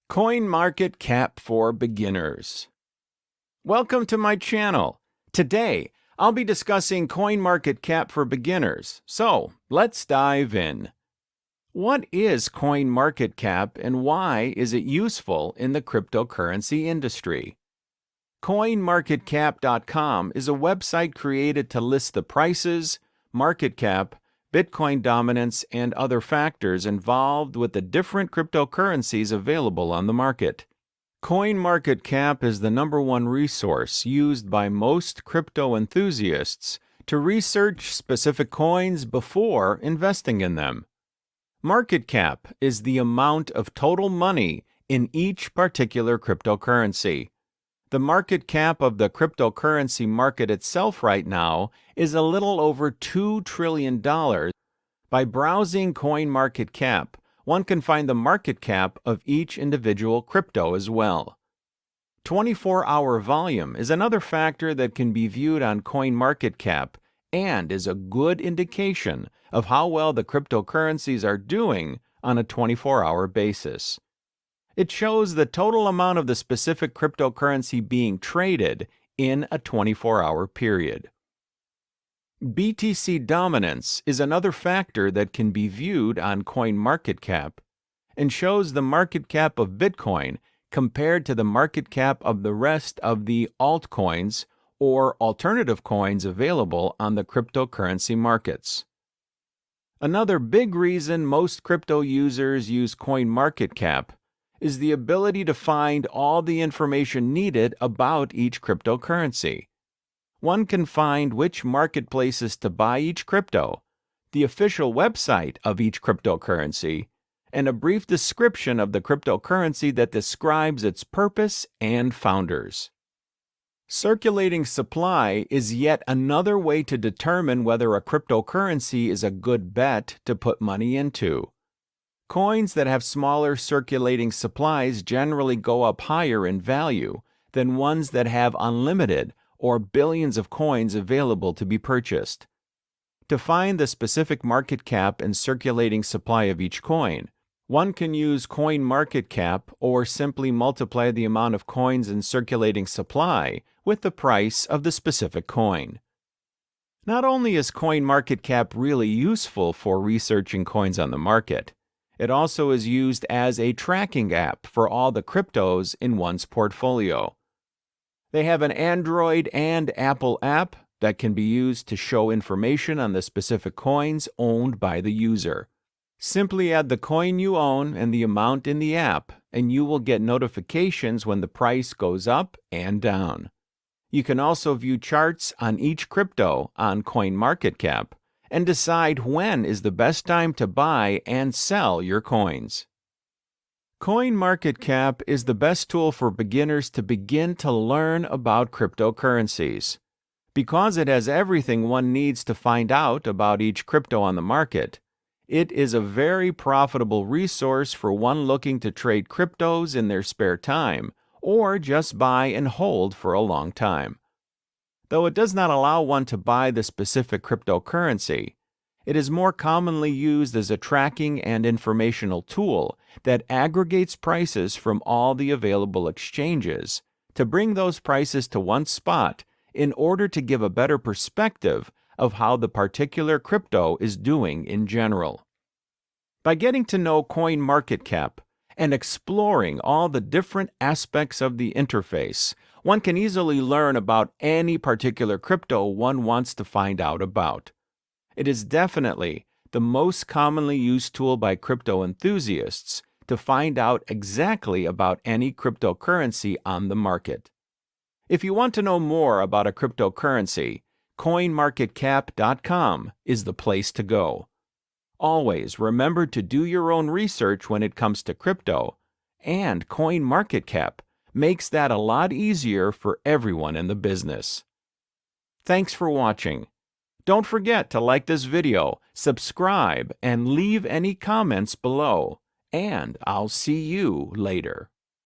Coinmarketcap for beginners. Welcome to my channel. Today, I'll be discussing Coinmarketcap for beginners, so let's dive in. What is Coinmarketcap and why is it useful in the cryptocurrency industry? Coinmarketcap.com is a website created to list the prices, market cap, Bitcoin dominance, and other factors involved with the different cryptocurrencies available on the market. CoinMarketCap is the #1 resource used by most crypto enthusiasts to research specific coins before investing in them. Market cap is the amount of total money in each particular cryptocurrency. The market cap of the cryptocurrency market itself right now is a little over $2 trillion. By browsing CoinMarketCap, one can find the market cap of each individual crypto as well. 24-hour volume is another factor that can be viewed on CoinMarketCap and is a good indication of how well the cryptocurrencies are doing on a 24-hour basis. It shows the total amount of the specific cryptocurrency being traded in a 24-hour period. BTC dominance is another factor that can be viewed on CoinMarketCap and shows the market cap of Bitcoin compared to the market cap of the rest of the altcoins or alternative coins available on the cryptocurrency markets. Another big reason most crypto users use CoinMarketCap is the ability to find all the information needed about each cryptocurrency. One can find which marketplaces to buy each crypto, the official website of each cryptocurrency, and a brief description of the cryptocurrency that describes its purpose and founders. Circulating supply is yet another way to determine whether a cryptocurrency is a good bet to put money into. Coins that have smaller circulating supplies generally go up higher in value than ones that have unlimited or billions of coins available to be purchased. To find the specific market cap and circulating supply of each coin, one can use CoinMarketCap or simply multiply the amount of coins in circulating supply with the price of the specific coin. Not only is CoinMarketCap really useful for researching coins on the market, it also is used as a tracking app for all the cryptos in one's portfolio. They have an Android and Apple app that can be used to show information on the specific coins owned by the user. Simply add the coin you own and the amount in the app, and you will get notifications when the price goes up and down. You can also view charts on each crypto on CoinMarketCap and decide when is the best time to buy and sell your coins. CoinMarketCap is the best tool for beginners to begin to learn about cryptocurrencies. Because it has everything one needs to find out about each crypto on the market, it is a very profitable resource for one looking to trade cryptos in their spare time or just buy and hold for a long time. Though it does not allow one to buy the specific cryptocurrency, it is more commonly used as a tracking and informational tool that aggregates prices from all the available exchanges to bring those prices to one spot in order to give a better perspective of how the particular crypto is doing in general. By getting to know CoinMarketCap and exploring all the different aspects of the interface, one can easily learn about any particular crypto one wants to find out about. It is definitely the most commonly used tool by crypto enthusiasts to find out exactly about any cryptocurrency on the market. If you want to know more about a cryptocurrency, CoinMarketCap.com is the place to go. Always remember to do your own research when it comes to crypto, and CoinMarketCap makes that a lot easier for everyone in the business. Thanks for watching. Don't forget to like this video, subscribe, and leave any comments below, and I'll see you later.